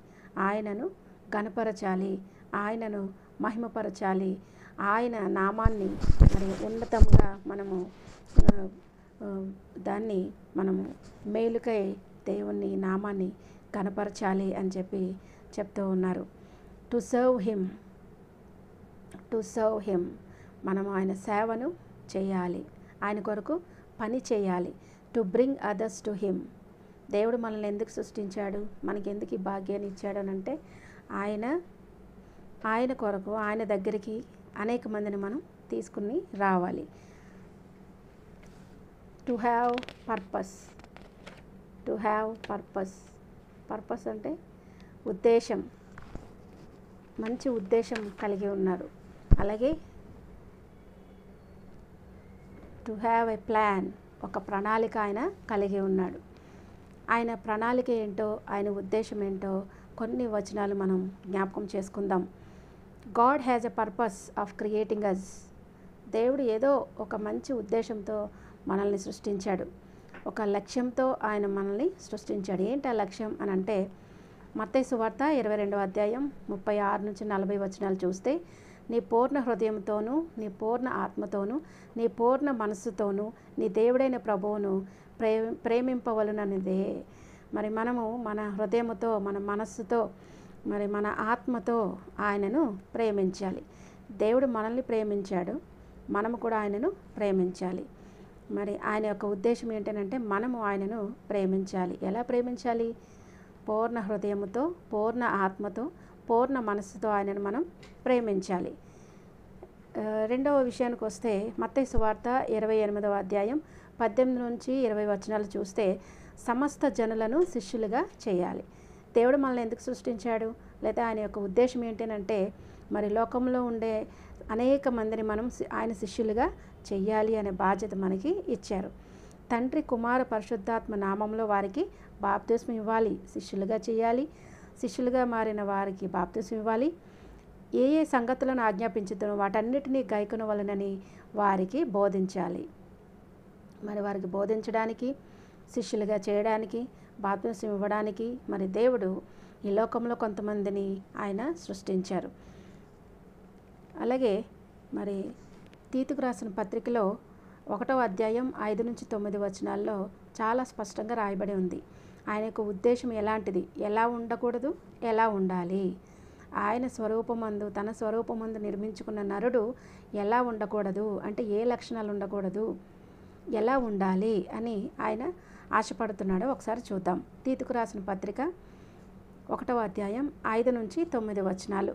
ఆయనను ఘనపరచాలి, ఆయనను మహిమపరచాలి. ఆయన నామాన్ని మరి ఉన్నతంగా మనము మనము మేలుకై దేవుని నామాన్ని ఘనపరచాలి అని చెప్తూ ఉన్నారు. To serve him. మనం ఆయన సేవను చేయాలి, ఆయన కొరకు పని చేయాలి. To bring others to him. దేవుడు మనల్ని ఎందుకు సృష్టించాడు, మనకి ఎందుకు ఈ భాగ్యాన్ని ఇచ్చాడు అని అంటే ఆయన కొరకు, ఆయన దగ్గరికి అనేక మందిని మనం తీసుకుని రావాలి. టు హ్యావ్ పర్పస్ అంటే ఉద్దేశం, మంచి ఉద్దేశం కలిగి ఉన్నారు. అలాగే టు హ్యావ్ ఎ ప్లాన్, ఒక ప్రణాళిక ఆయన కలిగి ఉన్నాడు. ఆయన ప్రణాళిక ఏంటో, ఆయన ఉద్దేశం ఏంటో కొన్ని వచనాలు మనం జ్ఞాపకం చేసుకుందాం. God has a purpose of creating us. దేవుడు ఏదో ఒక మంచి ఉద్దేశంతో మనల్ని సృష్టించాడు, ఒక లక్ష్యంతో ఆయన మనల్ని సృష్టించాడు. ఏంటి ఆ లక్ష్యం అని అంటే, మత్తయి సువార్త 22వ అధ్యాయం 36 నుంచి 40 వచనాలు చూస్తే, నీ పూర్ణ హృదయంతోనూ, నీ పూర్ణ ఆత్మతోనూ, నీ పూర్ణ మనస్సుతోనూ నీ దేవుడైన ప్రభువును ప్రేమింపవలననిదే. మరి మనము మన హృదయముతో, మన మనస్సుతో, మరి మన ఆత్మతో ఆయనను ప్రేమించాలి. దేవుడు మనల్ని ప్రేమించాడు, మనము కూడా ఆయనను ప్రేమించాలి. మరి ఆయన యొక్క ఉద్దేశం ఏంటంటే మనము ఆయనను ప్రేమించాలి. ఎలా ప్రేమించాలి? పూర్ణ హృదయముతో, పూర్ణ ఆత్మతో, పూర్ణ మనస్సుతో ఆయనను మనం ప్రేమించాలి. రెండవ విషయానికి వస్తే, మత్తయి సువార్త 28వ అధ్యాయం 18 నుంచి 20 వచనాలు చూస్తే, సమస్త జనులను శిష్యులుగా చేయాలి. దేవుడు మనల్ని ఎందుకు సృష్టించాడు, లేదా ఆయన యొక్క ఉద్దేశం ఏంటంటే, మరి లోకంలో ఉండే అనేక మందిని మనం ఆయన శిష్యులుగా చెయ్యాలి అనే బాధ్యత మనకి ఇచ్చారు. తండ్రి, కుమార, పరిశుద్ధాత్మ నామంలో వారికి బాప్తిస్మం ఇవ్వాలి, శిష్యులుగా చేయాలి. శిష్యులుగా మారిన వారికి బాప్తిస్మం ఇవ్వాలి. ఏ ఏ సంగతులను ఆజ్ఞాపించుతున్నో వాటన్నిటినీ గైకొనవలెనని వారికి బోధించాలి. మరి వారికి బోధించడానికి, శిష్యులుగా చేయడానికి, బాప్తిస్మం ఇవ్వడానికి మరి దేవుడు ఈ లోకంలో కొంతమందిని ఆయన సృష్టించారు. అలాగే మరి తీతుకు రాసిన పత్రికలో 1వ అధ్యాయం 5 నుంచి 9 వచనాల్లో చాలా స్పష్టంగా రాయబడి ఉంది. ఆయన యొక్క ఉద్దేశం ఎలాంటిది, ఎలా ఉండకూడదు, ఎలా ఉండాలి. ఆయన స్వరూపమందు, తన స్వరూపమందు నిర్మించుకున్న నరుడు ఎలా ఉండకూడదు అంటే, ఏ లక్షణాలు ఉండకూడదు, ఎలా ఉండాలి అని ఆయన ఆశపడుతున్నాడో ఒకసారి చూద్దాం. తీతుకు రాసిన పత్రిక 1వ అధ్యాయం 5 నుంచి 9 వచనాలు.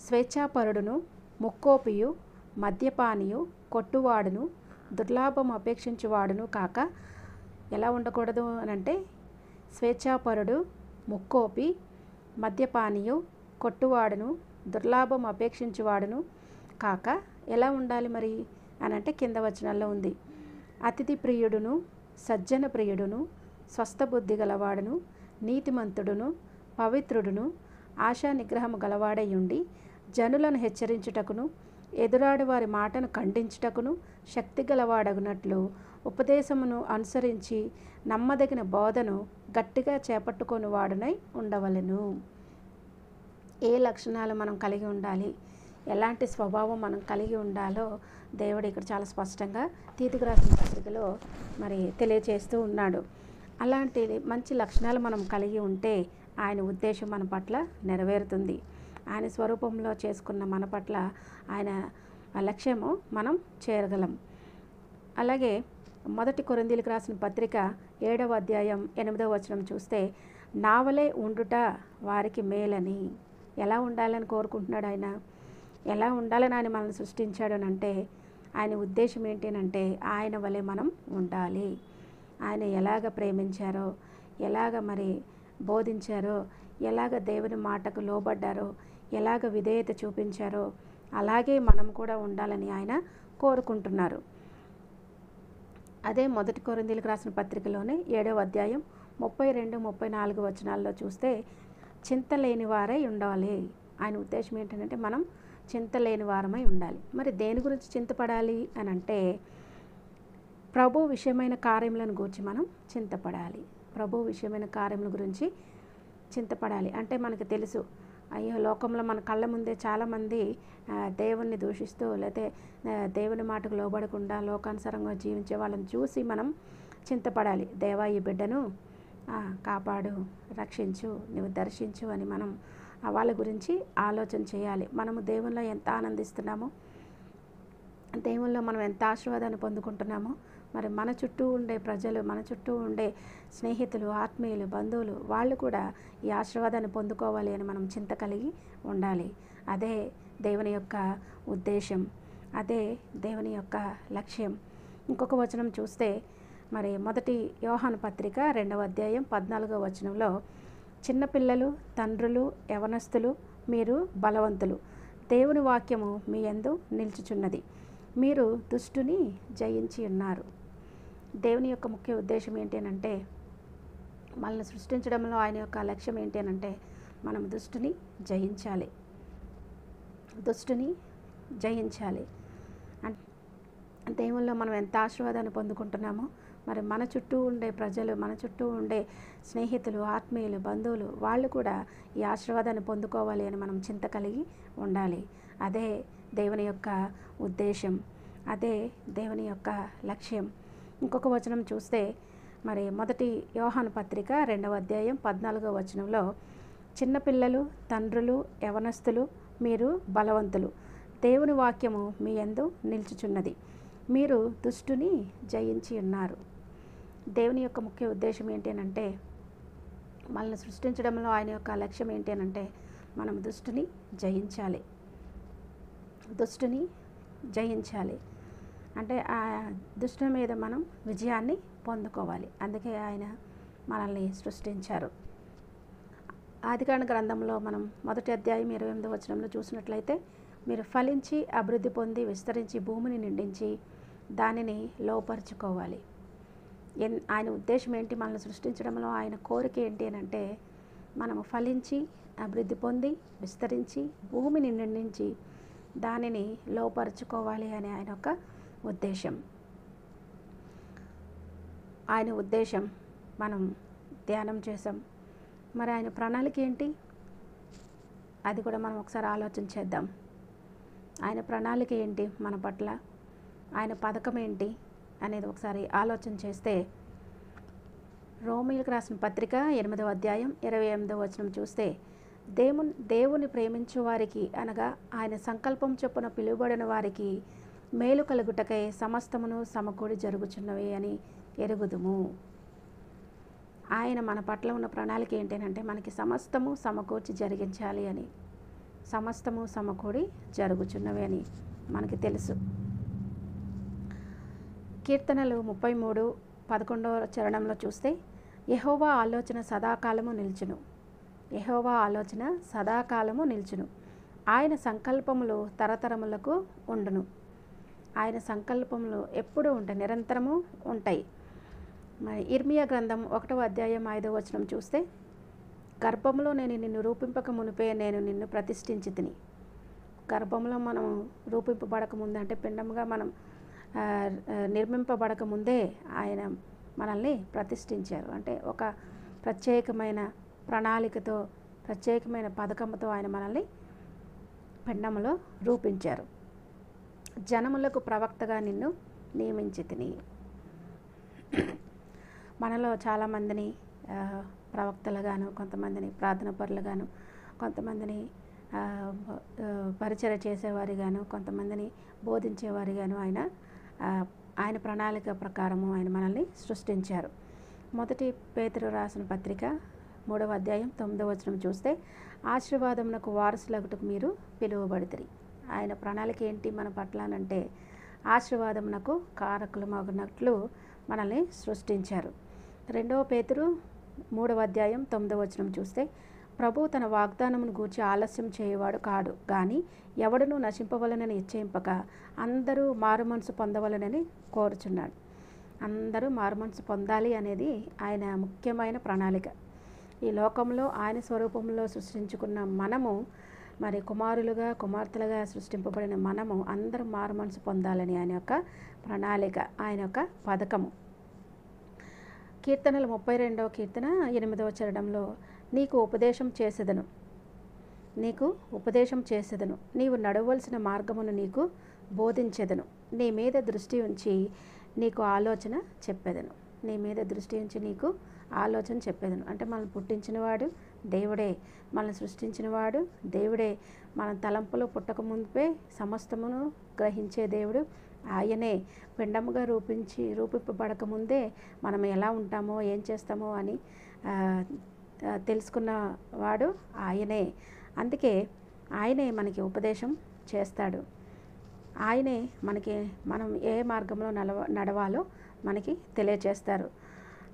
స్వేచ్ఛాపరుడును, ముక్కోపియు, మద్యపానియు, కొట్టువాడును, దుర్లాభం అపేక్షించువాడును కాక ఎలా ఉండకూడదు అని అంటే, స్వేచ్ఛాపరుడు, ముక్కోపి, మద్యపానియు, కొట్టువాడును, దుర్లాభం అపేక్షించువాడును కాక ఎలా ఉండాలి మరి అని అంటే, కింద వచనాల్లో ఉంది. అతిథి ప్రియుడును, సజ్జన ప్రియుడును, స్వస్థబుద్ధి గలవాడును, నీతిమంతుడును, పవిత్రుడును, ఆశా నిగ్రహము గలవాడై ఉండి జనులను హెచ్చరించుటకును, ఎదురాడు వారి మాటను ఖండించుటకును శక్తి గలవాడగునట్లు ఉపదేశమును అనుసరించి నమ్మదగిన బోధను గట్టిగా చేపట్టుకొని వాడునై ఉండవలెను. ఏ లక్షణాలు మనం కలిగి ఉండాలి, ఎలాంటి స్వభావం మనం కలిగి ఉండాలో దేవుడు ఇక్కడ చాలా స్పష్టంగా తీతుకు రాసిన పత్రికలో మరి తెలియచేస్తూ ఉన్నాడు. అలాంటి మంచి లక్షణాలు మనం కలిగి ఉంటే ఆయన ఉద్దేశం మన పట్ల నెరవేరుతుంది. ఆయన స్వరూపంలో చేసుకున్న మన పట్ల ఆయన లక్ష్యము మనం చేరగలం. అలాగే 1 కొరింథీయులకు రాసిన పత్రిక 7వ అధ్యాయం 8వ వచనం చూస్తే, నావలే ఉండుట వారికి మేలని. ఎలా ఉండాలని కోరుకుంటున్నాడు ఆయన? ఎలా ఉండాలని ఆయన మనల్ని సృష్టించాడు అని అంటే ఆయన ఉద్దేశం ఏంటంటే ఆయన వలె మనం ఉండాలి. ఆయన ఎలాగ ప్రేమించారో, ఎలాగ మరి బోధించారో, ఎలాగ దేవుని మాటకు లోబడ్డారో, ఎలాగ విధేయత చూపించారో అలాగే మనం కూడా ఉండాలని ఆయన కోరుకుంటున్నారు. అదే మొదటి కొరింథీయులకు రాసిన పత్రికలోనే 7వ అధ్యాయం 32, 34 వచనాల్లో చూస్తే చింత లేని వారై ఉండాలి. ఆయన ఉద్దేశం ఏంటంటే మనం చింత లేని వారమై ఉండాలి. మరి దేని గురించి చింతపడాలి అని అంటే ప్రభు విషయమైన కార్యములను గురించి మనం చింతపడాలి. ప్రభు విషయమైన కార్యముల గురించి చింతపడాలి. అంటే మనకు తెలుసు, అయ్యో లోకంలో మన కళ్ళ ముందే చాలామంది దేవుణ్ణి దూషిస్తూ లేకపోతే దేవుని మాటకు లోబడకుండా లోకానుసారంగా జీవించే వాళ్ళని చూసి మనం చింతపడాలి. దేవా ఈ బిడ్డను కాపాడు, రక్షించు, నువ్వు దర్శించు అని మనం వాళ్ళ గురించి ఆలోచన చేయాలి. మనము దేవునిలో ఎంత ఆనందిస్తున్నామో, దేవునిలో మనం ఎంత ఆశీర్వాదాన్ని పొందుకుంటున్నామో, మరి మన చుట్టూ ఉండే ప్రజలు, మన చుట్టూ ఉండే స్నేహితులు, ఆత్మీయులు, బంధువులు వాళ్ళు కూడా ఈ ఆశీర్వాదాన్ని పొందుకోవాలి అని మనం చింత కలిగి ఉండాలి. అదే దేవుని యొక్క ఉద్దేశం, అదే దేవుని యొక్క లక్ష్యం. ఇంకొక వచనం చూస్తే మరి మొదటి యోహాను పత్రిక 2వ అధ్యాయం 14వ వచనంలో చిన్నపిల్లలు, తండ్రులు, యవనస్తులు మీరు బలవంతులు, దేవుని వాక్యము మీ యందు నిలుచుచున్నది, మీరు దుష్టుని జయించి ఉన్నారు. దేవుని యొక్క ముఖ్య ఉద్దేశం ఏంటంటే మనల్ని సృష్టించడంలో ఆయన యొక్క లక్ష్యం ఏంటంటే మనం దుష్టుని జయించాలి, దుష్టుని జయించాలి. దేవుల్లో మనం ఎంత ఆశీర్వాదాన్ని పొందుకుంటున్నామో, మరి మన చుట్టూ ఉండే ప్రజలు, మన చుట్టూ ఉండే స్నేహితులు, ఆత్మీయులు, బంధువులు వాళ్ళు కూడా ఈ ఆశీర్వాదాన్ని పొందుకోవాలి అని మనం చింత కలిగి ఉండాలి. అదే దేవుని యొక్క ఉద్దేశం, అదే దేవుని యొక్క లక్ష్యం. ఇంకొక వచనం చూస్తే మరి మొదటి యోహాను పత్రిక 2వ అధ్యాయం 14వ వచనంలో చిన్నపిల్లలు, తండ్రులు, యవనస్తులు మీరు బలవంతులు, దేవుని వాక్యము మీ యందు నిలుచుచున్నది, మీరు దుష్టుని జయించి ఉన్నారు. దేవుని యొక్క ముఖ్య ఉద్దేశం ఏంటంటే మనల్ని సృష్టించడంలో ఆయన యొక్క లక్ష్యం ఏంటంటే మనం దుష్టుని జయించాలి, దుష్టుని జయించాలి. అంటే ఆ దుష్టుని మీద మనం విజయాన్ని పొందుకోవాలి. అందుకే ఆయన మనల్ని సృష్టించారు. ఆదికాండ గ్రంథంలో మనం మొదటి అధ్యాయం 28వ వచనంలో చూసినట్లయితే మీరు ఫలించి అభివృద్ధి పొంది విస్తరించి భూమిని నిండించి దానిని లోపరుచుకోవాలి. ఆయన ఉద్దేశం ఏంటి? మనల్ని సృష్టించడంలో ఆయన కోరిక ఏంటి అని అంటే మనము ఫలించి అభివృద్ధి పొంది విస్తరించి భూమిని నిండించి దానిని లోపరుచుకోవాలి అని ఆయన యొక్క ఉద్దేశం. ఆయన ఉద్దేశం మనం ధ్యానం చేసాం. మరి ఆయన ప్రణాళిక ఏంటి? అది కూడా మనం ఒకసారి ఆలోచన చేద్దాం. ఆయన ప్రణాళిక ఏంటి మన పట్ల, ఆయన పథకం ఏంటి అనేది ఒకసారి ఆలోచన చేస్తే రోమీయులకు రాసిన పత్రిక 8వ అధ్యాయం 28వ వచనం చూస్తే దేవుని ప్రేమించు వారికి అనగా ఆయన సంకల్పం చొప్పున పిలువబడిన వారికి మేలు కలుగుటకై సమస్తమును సమకూడి జరుగుచున్నవి అని ఎరుగుదుము. ఆయన మన పట్ల ఉన్న ప్రణాళిక ఏంటంటే మనకి సమస్తము సమకూర్చి జరిగించాలి అని, సమస్తము సమకూడి జరుగుచున్నవి అని మనకి తెలుసు. కీర్తనలు 33:11వ చరణంలో చూస్తే యెహోవా ఆలోచన సదాకాలము నిల్చును, యెహోవా ఆలోచన సదాకాలము నిల్చును, ఆయన సంకల్పములు తరతరములకు ఉండును. ఆయన సంకల్పములు ఎప్పుడూ ఉంటాయి, నిరంతరము ఉంటాయి. మరి ఇర్మియా గ్రంథం 1వ అధ్యాయం 5వ వచనం చూస్తే గర్భంలో నేను నిన్ను రూపింపక మునిపే నేను నిన్ను ప్రతిష్ఠించి తిని. గర్భంలో మనం రూపింపబడక ముందు అంటే పిండముగా మనం నిర్మింపబడక ముందే ఆయన మనల్ని ప్రతిష్ఠించారు. అంటే ఒక ప్రత్యేకమైన ప్రణాళికతో, ప్రత్యేకమైన పథకంతో ఆయన మనల్ని పిండములో రూపించారు. జనములకు ప్రవక్తగా నిన్ను నియమించి తిని. మనలో చాలామందిని ప్రవక్తలుగాను, కొంతమందిని ప్రార్థన పరులుగాను, కొంతమందిని పరిచర్య చేసేవారిగాను, కొంతమందిని బోధించేవారిగాను ఆయన ప్రణాళిక ప్రకారము ఆయన మనల్ని సృష్టించారు. మొదటి పేతురు రాసిన పత్రిక 3వ అధ్యాయం 9వ వచనం చూస్తే ఆశీర్వాదమునకు వారసులగుటకు మీరు పిలువబడితిరి. ఆయన ప్రణాళిక ఏంటి మన పట్ల అంటే ఆశీర్వాదమునకు కారకులమగునట్లు మనల్ని సృష్టించారు. 2 పేతురు 3వ అధ్యాయం 9వ వచనం చూస్తే, ప్రభువు తన వాగ్దానమును గూర్చి ఆలస్యం చేయవాడు కాడు, కానీ ఎవడునూ నశింపవలనని ఇచ్చేయింపక అందరూ మారుమనసు పొందవలనని కోరుచున్నాడు. అందరూ మారుమనసు పొందాలి అనేది ఆయన ముఖ్యమైన ప్రణాళిక. ఈ లోకంలో ఆయన స్వరూపంలో సృష్టించుకున్న మనము, మరి కుమారులుగా కుమార్తెలుగా సృష్టింపబడిన మనము అందరూ మారుమనసు పొందాలని ఆయన యొక్క ప్రణాళిక, ఆయన యొక్క పథకము. కీర్తనలు 32వ కీర్తన 8వ చరణంలో, నీకు ఉపదేశం చేసెదను, నీవు నడవలసిన మార్గమును నీకు బోధించెదను, నీ మీద దృష్టి ఉంచి నీకు ఆలోచన చెప్పెదను. నీ మీద దృష్టి ఉంచి నీకు ఆలోచన చెప్పేదను అంటే మనల్ని పుట్టించినవాడు దేవుడే, మనల్ని సృష్టించినవాడు దేవుడే, మన తలంపులో పుట్టక ముందే సమస్తమును గ్రహించే దేవుడు ఆయనే. పిండముగా రూపింపబడక ముందే మనం ఎలా ఉంటామో ఏం చేస్తామో అని తెలుసుకున్నవాడు ఆయనే. అందుకే ఆయనే మనకి ఉపదేశం చేస్తాడు. ఆయనే మనం ఏ మార్గంలో నడవాలో మనకి తెలియచేస్తారు.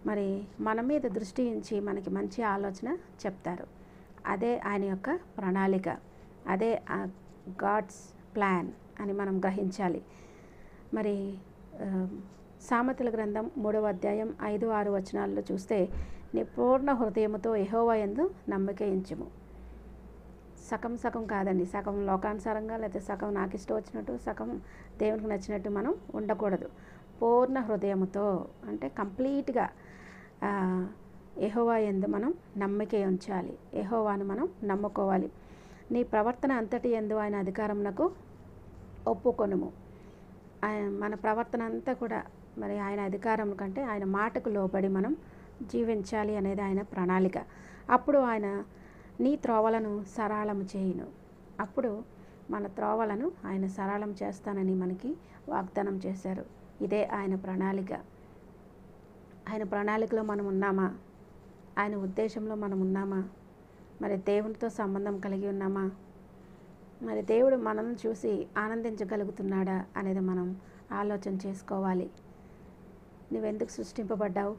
మరి మన మీద దృష్టి ఉంచి మనకి మంచి ఆలోచన చెప్తారు. అదే ఆయన యొక్క ప్రణాళిక, అదే గాడ్స్ ప్లాన్ అని మనం గ్రహించాలి. మరి సామెతల గ్రంథం 3వ అధ్యాయం 5, 6 వచనాల్లో చూస్తే, నీ పూర్ణ హృదయముతో యెహోవా యందు నమ్మిక ఉంచుము. సగం కాదండి, సగం లోకానుసారంగా లేకపోతే సగం నాకు ఇష్టం వచ్చినట్టు సగం దేవునికి నచ్చినట్టు మనం ఉండకూడదు. పూర్ణ హృదయముతో అంటే కంప్లీట్గా యెహోవా యందు మనం నమ్మిక ఉంచాలి, యెహోవాను మనం నమ్ముకోవాలి. నీ ప్రవర్తన అంతటి యందు ఆయన అధికారమునకు ఒప్పుకొనుము. మన ప్రవర్తన అంతా కూడా మరి ఆయన అధికారం కంటే ఆయన మాటకు లోబడి మనం జీవించాలి అనేది ఆయన ప్రణాళిక. అప్పుడు ఆయన నీ త్రోవలను సరళము చేయును. అప్పుడు మన త్రోవలను ఆయన సరళం చేస్తానని మనకి వాగ్దానం చేశారు. ఇదే ఆయన ప్రణాళిక. ఆయన ప్రణాళికలో మనం ఉన్నామా? ఆయన ఉద్దేశంలో మనం ఉన్నామా? మరి దేవునితో సంబంధం కలిగి ఉన్నామా? మరి దేవుడు మనల్ని చూసి ఆనందించగలుగుతున్నాడా అనేది మనం ఆలోచన చేసుకోవాలి. నువ్వెందుకు సృష్టింపబడ్డావు?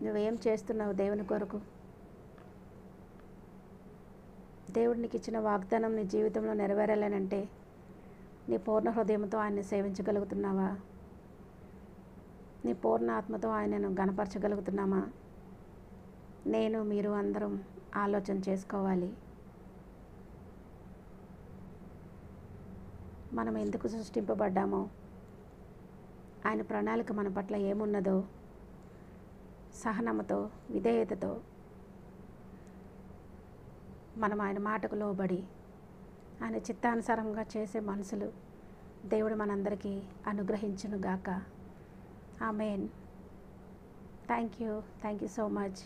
నువ్వేం చేస్తున్నావు దేవుని కొరకు? దేవుడు నీకు ఇచ్చిన వాగ్దానం నీ జీవితంలో నెరవేరాలనంటే నీ పూర్ణ హృదయంతో ఆయన్ని సేవించగలుగుతున్నావా? నీ పూర్ణ ఆత్మతో ఆయనను గణపరచగలుగుతున్నామా? మీరు అందరం ఆలోచన చేసుకోవాలి. మనం ఎందుకు సృష్టింపబడ్డామో, ఆయన ప్రణాళిక మన పట్ల ఏమున్నదో, సహనముతో విధేయతతో మనం ఆయన మాటకు లోబడి ఆయన చిత్తానుసారంగా చేసే మనసులు దేవుడు మనందరికీ అనుగ్రహించునుగాక. Amen. Thank you so much.